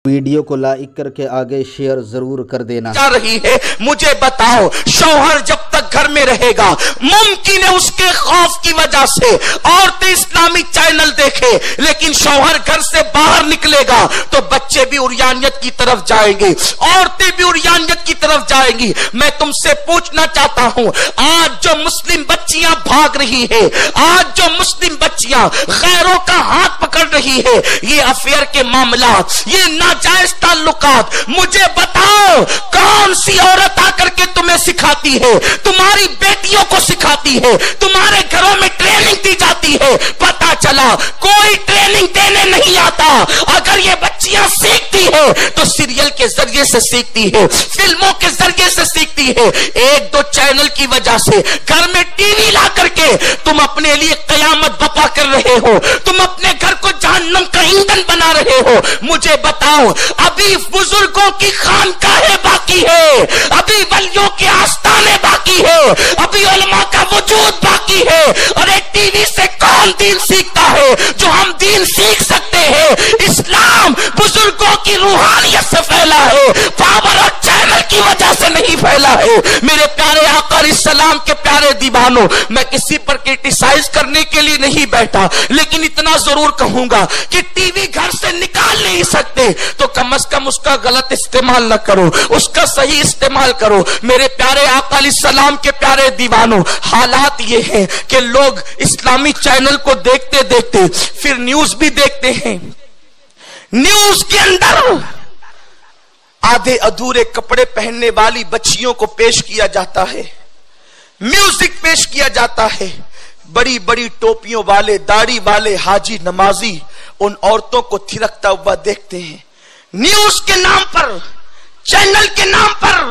Video کو like کر کے آگے شیئر ضرور کر دینا۔ جا رہی ہے مجھے بتاؤ، شوہر جب تک گھر میں رہے گا ممکن ہے اس کے خوف کی وجہ سے عورتیں اسلامی چینل دیکھے، لیکن شوہر گھر سے باہر نکلے گا تو بچے بھی عریانیت کی طرف جائیں گے، عورتیں بھی عریانیت کی طرف جائیں گی۔ میں تم سے پوچھنا چاہتا ہوں، آج جو مسلم بچیاں بھاگ رہی ہے، آج جو مسلم بچیاں غیروں کا ہاتھ پکڑ رہی ہے، یہ افیئر کے معاملات، یہ ناجائز تعلقات، مجھے بتاؤ کون سی عورت آ کر کے تمہیں سکھاتی ہے؟ تمہاری بیٹیوں کو سکھاتی ہے، تمہارے گھروں میں ٹریننگ دی جاتی ہے۔ پتا چلا کوئی ٹریننگ دینے نہیں آتا۔ اگر یہ بچیاں سیکھتی ہے تو سیریل کے ذریعے سے سیکھتی ہے، فلموں کے ذریعے سے سیکھتی ہے۔ ایک دو چینل کی وجہ سے گھر میں ٹی وی لا کر کے تم اپنے لیے قیامت بپا کر رہے ہو، تم اپنے گھر کو جہنم کا ایندھن بنا رہے ہو۔ مجھے بتاؤ، ابھی بزرگوں کی خانقاہیں باقی ہے، ابھی ولیوں کے آستانے باقی ہے، ابھی علماء کا وجود باقی ہے۔ اور ایک ٹی وی سے کون دین سیکھتا ہے جو ہم دین سیکھ سکتے ہیں؟ اسلام بزرگوں کی روحانیت سے پھیلا ہے، پاور اور چینل کی وجہ سے نہیں پھیلا ہے۔ میرے پیارے آقا علیہ السلام کے پیارے دیوانوں، میں کسی پر کرٹیسائز کرنے کے لیے نہیں بیٹھا، لیکن اتنا ضرور کہوں گا کہ ٹی وی گھر سے نکال نہیں سکتے تو کم از کم اس کا غلط استعمال نہ کرو، اس کا صحیح استعمال کرو۔ میرے پیارے آقا علیہ السلام کے پیارے دیوانوں، حالات یہ ہیں کہ لوگ اسلامی چینل کو دیکھتے دیکھتے پھر نیوز بھی دیکھتے ہیں۔ نیوز کے اندر آدھے ادھورے کپڑے پہننے والی بچیوں کو پیش کیا جاتا ہے، میوزک پیش کیا جاتا ہے، بڑی بڑی ٹوپیوں والے، داڑھی والے حاجی نمازی ان عورتوں کو تھرکتا ہوا دیکھتے ہیں۔ نیوز کے نام پر، چینل کے نام پر،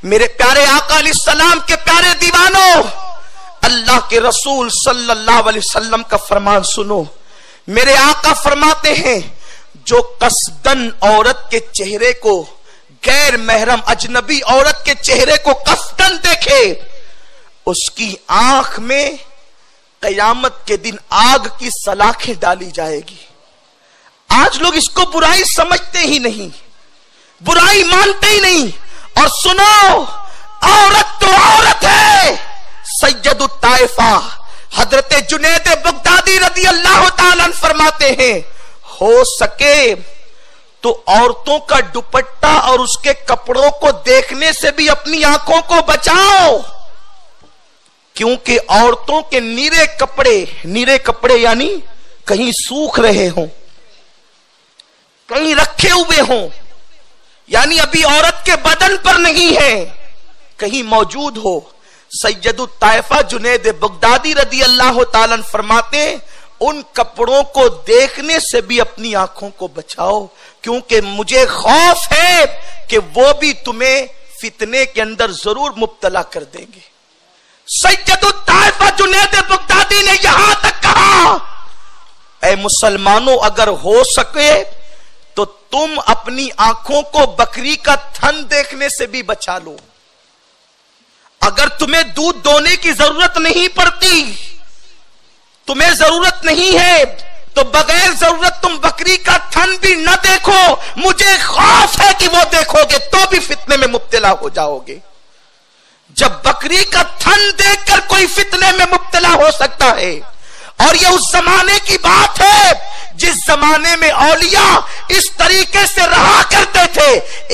میرے پیارے آقا علیہ السلام کے پیارے دیوانوں، اللہ کے رسول صلی اللہ علیہ وسلم کا فرمان سنو۔ میرے آقا فرماتے ہیں، جو قصدن عورت کے چہرے کو، غیر محرم اجنبی عورت کے چہرے کو قصدن دیکھے، اس کی آنکھ میں قیامت کے دن آگ کی سلاخیں ڈالی جائے گی۔ آج لوگ اس کو برائی سمجھتے ہی نہیں، برائی مانتے ہی نہیں۔ اور سنو، عورت تو عورت ہے۔ سید الطائفہ حضرت جنید بغدادی رضی اللہ تعالیٰ عنہ فرماتے ہیں، ہو سکے تو عورتوں کا دوپٹہ اور اس کے کپڑوں کو دیکھنے سے بھی اپنی آنکھوں کو بچاؤ، کیونکہ عورتوں کے نیرے کپڑے یعنی کہیں سوکھ رہے ہوں، کہیں رکھے ہوئے ہوں، یعنی ابھی عورت کے بدن پر نہیں ہے، کہیں موجود ہو۔ سید الطائفہ جنید بغدادی رضی اللہ تعالیٰ عنہ فرماتے ہیں، ان کپڑوں کو دیکھنے سے بھی اپنی آنکھوں کو بچاؤ، کیونکہ مجھے خوف ہے کہ وہ بھی تمہیں فتنے کے اندر ضرور مبتلا کر دیں گے۔ سید الطائفہ جنید بغدادی نے یہاں تک کہا، اے مسلمانوں، اگر ہو سکے تو تم اپنی آنکھوں کو بکری کا تھن دیکھنے سے بھی بچا لو۔ اگر تمہیں دودھ دونے کی ضرورت نہیں پڑتی، تمہیں ضرورت نہیں ہے، تو بغیر ضرورت تم بکری کا تھن بھی نہ دیکھو۔ مجھے خوف ہے کہ وہ دیکھو گے تو بھی فتنے میں مبتلا ہو جاؤ گے۔ جب بکری کا تھن دیکھ کر کوئی فتنے میں مبتلا ہو سکتا ہے، اور یہ اس زمانے کی بات ہے جس زمانے میں اولیاء اس طریقے سے رہا کرتے تھے۔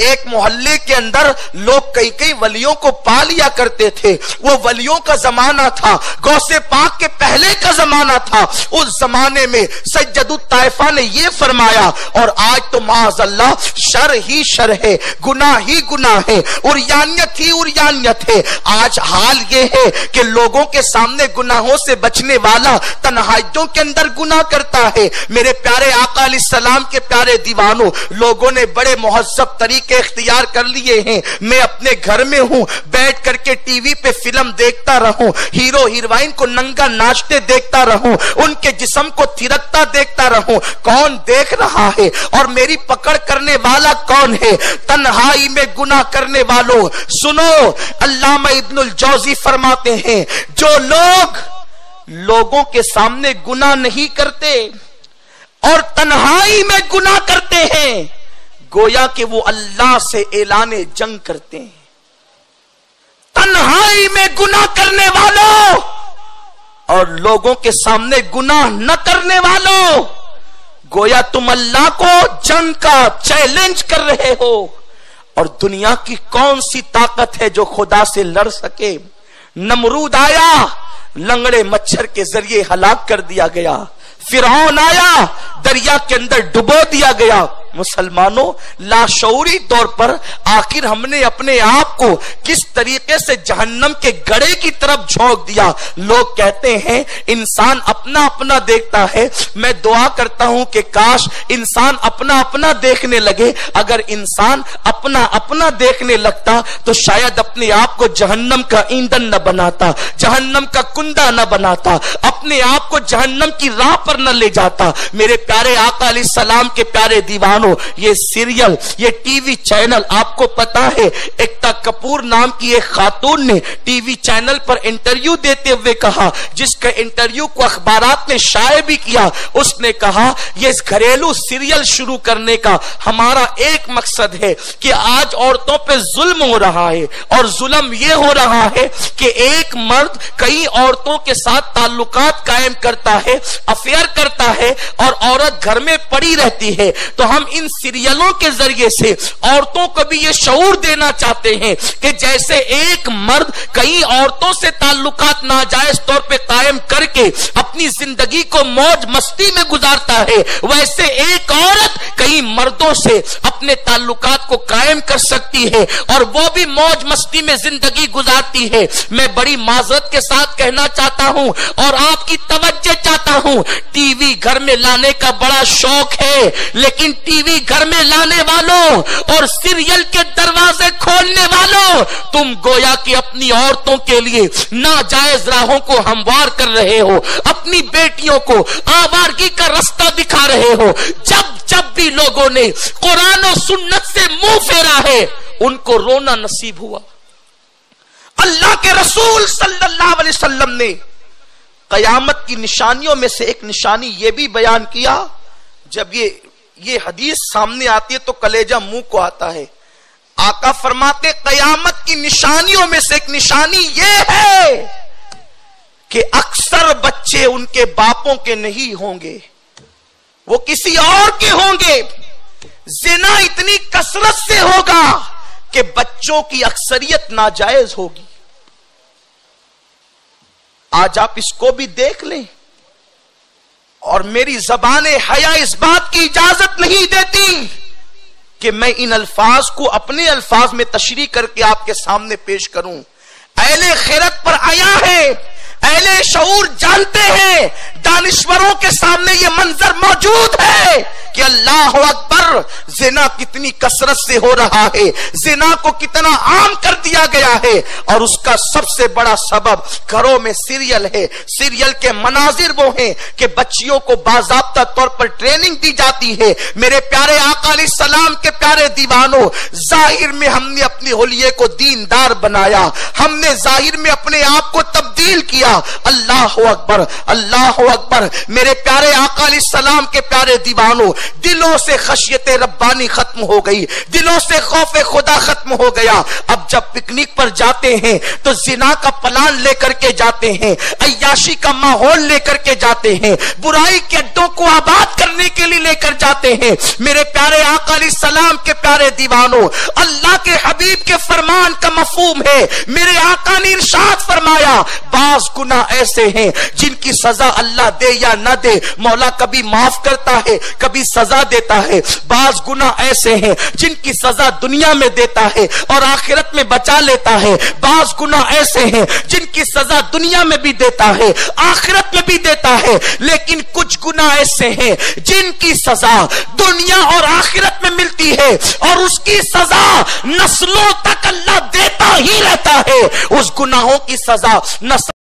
ایک محلے کے اندر لوگ کئی ولیوں کو پا لیا کرتے تھے، وہ ولیوں کا زمانہ تھا، غوث پاک کے پہلے کا زمانہ تھا۔ اس زمانے میں سید الطائفہ نے یہ فرمایا، اور آج تو معاذ اللہ شر ہی شر ہے، گناہ ہی گناہ ہے، عریانیت ہی عریانیت ہے۔ آج حال یہ ہے کہ لوگوں کے سامنے گناہوں سے بچنے والا تنہائیوں کے اندر گناہ کرتا ہے۔ میرے پیارے آقا علیہ السلام کے پیارے دیوانوں، لوگوں نے بڑے مہذب طریقے اختیار کر لیے ہیں۔ میں اپنے گھر میں ہوں، بیٹھ کر کے ٹی وی پہ فلم دیکھتا رہوں، ہیرو ہیروئن کو ننگا ناچتے دیکھتا رہوں، ان کے جسم کو تھرکتا دیکھتا رہوں۔ کون دیکھ رہا ہے اور میری پکڑ کرنے والا کون ہے؟ تنہائی میں گناہ کرنے والوں سنو، علامہ ابن الجوزی فرماتے ہیں، جو لوگوں کے سامنے گناہ نہیں کرتے اور تنہائی میں گناہ کرتے ہیں، گویا کہ وہ اللہ سے اعلان جنگ کرتے ہیں. تنہائی میں گناہ کرنے والوں اور لوگوں کے سامنے گناہ نہ کرنے والوں، گویا تم اللہ کو جنگ کا چیلنج کر رہے ہو. اور دنیا کی کون سی طاقت ہے جو خدا سے لڑ سکے؟ نمرود آیا، لنگڑے مچھر کے ذریعے ہلاک کر دیا گیا. فرعون آیا، دریا کے اندر ڈبو دیا گیا. مسلمانوں، لاشعوری طور پر آخر ہم نے اپنے آپ کو کس طریقے سے جہنم کے گڑھے کی طرف جھونک دیا. لوگ کہتے ہیں انسان اپنا اپنا دیکھتا ہے. میں دعا کرتا ہوں کہ کاش انسان اپنا اپنا دیکھنے لگے. اگر انسان اپنا اپنا دیکھنے لگتا تو شاید اپنے آپ کو جہنم کا ایندھن نہ بناتا، جہنم کا کنڈا نہ بناتا، اپنے آپ کو جہنم کی راہ پر نہ لے جاتا. میرے پیارے آقا علیہ السلام کے پیارے دیوانوں، یہ سیریل، یہ ٹی وی چینل، آپ کو پتا ہے ایکتا کپور نام کی ایک خاتون نے ٹی وی چینل پر انٹرویو دیتے ہوئے کہا، جس کا انٹرویو کو اخبارات نے شائع بھی کیا. اس نے کہا یہ گھریلو سیریل شروع کرنے کا ہمارا ایک مقصد ہے کہ آج عورتوں پہ ظلم ہو رہا ہے، اور ظلم یہ ہو رہا ہے کہ ایک مرد کئی عورتوں کے ساتھ تعلقات قائم کرتا ہے، افیئر کرتا ہے، اور عورت گھر میں پڑی رہتی ہے. تو ہم ان سیریلوں کے ذریعے سے عورتوں کو بھی یہ شعور دینا چاہتے ہیں کہ جیسے ایک مرد کئی عورتوں سے تعلقات ناجائز طور پہ قائم کر کے اپنی زندگی کو موج مستی میں گزارتا ہے، ویسے ایک عورت کئی مردوں سے اپنے تعلقات کو قائم کر سکتی ہے اور وہ بھی موج مستی میں زندگی گزارتی ہے. میں بڑی معذرت کے ساتھ کہنا چاہتا ہوں اور آپ کی توجہ چاہتا ہوں، ٹی وی گھر میں لانے کا بڑا شوق ہے، لیکن ٹی وی گھر میں لانے والوں اور سیریل کے دروازے کھولنے والوں، تم گویا کہ اپنی عورتوں کے لیے ناجائز راہوں کو ہموار کر رہے ہو، اپنی بیٹیوں کو آوارگی کا رستہ دکھا رہے ہو. جب بھی لوگوں نے قرآن و سنت سے منہ پھیرا ہے ان کو رونا نصیب ہوا. اللہ کے رسول صلی اللہ علیہ وسلم نے قیامت کی نشانیوں میں سے ایک نشانی یہ بھی بیان کیا. جب یہ حدیث سامنے آتی ہے تو کلیجہ منہ کو آتا ہے. آقا فرماتے قیامت کی نشانیوں میں سے ایک نشانی یہ ہے کہ اکثر بچے ان کے باپوں کے نہیں ہوں گے، وہ کسی اور کے ہوں گے. زنا اتنی کثرت سے ہوگا کہ بچوں کی اکثریت ناجائز ہوگی. آج آپ اس کو بھی دیکھ لیں، اور میری زبان حیا اس بات کی اجازت نہیں دیتی کہ میں ان الفاظ کو اپنے الفاظ میں تشریح کر کے آپ کے سامنے پیش کروں. اہل خیرت پر آیا ہے، اہل شعور جانتے ہیں، دانشوروں کے سامنے یہ منظر موجود ہے کہ اللہ اکبر، زنا کتنی کثرت سے ہو رہا ہے، زنا کو کتنا عام کر دیا گیا ہے، اور اس کا سب سے بڑا سبب گھروں میں سیریل ہے. سیریل کے مناظر وہ ہیں کہ بچیوں کو باضابطہ طور پر ٹریننگ دی جاتی ہے. میرے پیارے آقا علیہ السلام کے پیارے دیوانوں، ظاہر میں ہم نے اپنے حلیے کو دیندار بنایا، ہم نے ظاہر میں اپنے آپ کو تبدیل کیا. اللہ اکبر، اللہ اکبر. میرے پیارے آقا علیہ السلام کے پیارے دیوانوں، دلوں سے خشیت ربانی ختم ہو گئی، دلوں سے خوف خدا ختم ہو گیا. اب جب پکنک پر جاتے ہیں تو زنا کا پلان لے کر کے جاتے ہیں، عیاشی کا ماحول لے کر کے جاتے ہیں، برائی کے اڈوں کو آباد کرنے کے لیے لے کر جاتے ہیں. میرے پیارے آقا علیہ السلام کے پیارے دیوانوں، اللہ کے حبیب کے فرمان کا مفہوم ہے. میرے آقا نے ارشاد فرمایا، بعض گناہ ایسے ہیں جن کی سزا اللہ دے یا نہ دے مولا کبھی معاف کرتا ہے، کبھی سزا دیتا ہے. بعض گناہ ایسے ہیں جن کی سزا دنیا میں دیتا ہے اور آخرت میں بچا لیتا ہے. بعض گناہ ایسے ہیں جن کی سزا دنیا میں بھی دیتا ہے، آخرت میں بھی دیتا ہے. لیکن کچھ گناہ ایسے ہیں جن کی سزا دنیا اور آخرت میں ملتی ہے اور اس کی سزا نسلوں تک اللہ دیتا ہی رہتا ہے. اس گناہوں کی سزا نسل